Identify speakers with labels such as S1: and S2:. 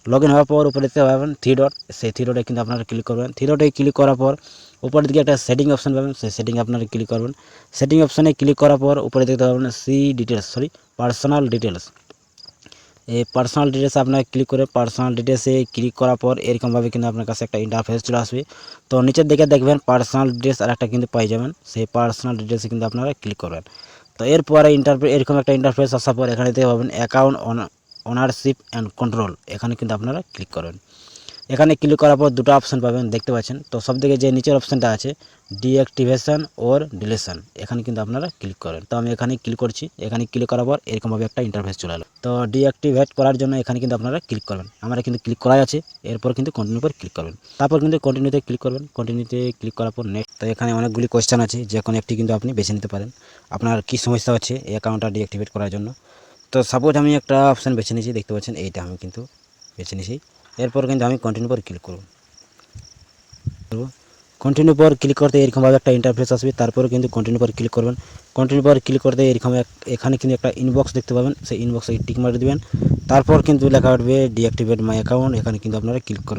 S1: Log in হওয়ার পর উপরে দেখতে পাবেন থ্রি ডট, সেই থ্রি ডটে কিন্তু আপনারা ক্লিক করবেন। থ্রি ডটে ক্লিক করার পর উপরের দিকে একটা সেটিং অপশান পাবেন, সেই সেটিং আপনারা ক্লিক করবেন। সেটিং অপশানে ক্লিক করার পর উপরে দেখতে পাবেন পার্সোনাল ডিটেলস। এই পার্সোনাল ডিটেলসে আপনারা ক্লিক করে পার্সোনাল ডিটেলসে ক্লিক করার পর এরকমভাবে কিন্তু আপনার কাছে একটা ইন্টারফেস চলে আসবে। তো নিচের দিকে দেখবেন পার্সোনাল ডিটেলস আর একটা কিন্তু পাই যাবেন, সেই পার্সোনাল ডিটেলসে কিন্তু আপনারা ক্লিক করবেন। তো এরপরে এরকম একটা ইন্টারফেস আসার পর এখানে দেখতে পাবেন অ্যাকাউন্ট ওনারশিপ অ্যান্ড কন্ট্রোল, এখানে কিন্তু আপনারা ক্লিক করবেন। এখানে ক্লিক করার পর দুটো অপশান পাবেন দেখতে পাচ্ছেন। তো সবথেকে যে নিচের অপশানটা আছে ডিঅ্যাক্টিভেশন ওর ডিলেশন, এখানে কিন্তু আপনারা ক্লিক করেন। তো আমি এখানে ক্লিক করছি। এখানে ক্লিক করার পর এরকমভাবে একটা ইন্টারফেস চলে এলো। তো ডিঅ্যাক্টিভেট করার জন্য এখানে কিন্তু আপনারা ক্লিক করবেন। আমরা কিন্তু ক্লিক করাই আছে, এরপর কিন্তু কন্টিনিউ করে ক্লিক করবেন। তারপর কিন্তু কন্টিনিউতে ক্লিক করবেন। কন্টিনিউতে ক্লিক করার পর নেক্সট। তো এখানে অনেকগুলি কোয়েশ্চেন আছে, যে কোনো একটি কিন্তু আপনি বেছে নিতে পারেন আপনার কী সমস্যা হচ্ছে এই অ্যাকাউন্টটা ডিঅ্যাক্টিভেট করার জন্য। তো সাপোজ আমি একটা অপশান বেছে নিয়েছি, দেখতে পাচ্ছেন এইটা আমি কিন্তু বেছে নিয়েছি। এরপর কিন্তু আমি কন্টিনিউ করে ক্লিক করব। কন্টিনিউ পর ক্লিক করতে এরকমভাবে একটা ইন্টারফেস আসবে। তারপরে কিন্তু কন্টিনিউ পর ক্লিক করবেন। কন্টিনিউ পর ক্লিক করতে এরকম এখানে কিন্তু একটা ইনবক্স দেখতে পাবেন, সেই ইনবক্সে টিক মারি দেবেন। তারপর কিন্তু লেখা উঠবে ডিঅ্যাক্টিভেট মাই অ্যাকাউন্ট, এখানে কিন্তু আপনারা ক্লিক করবেন।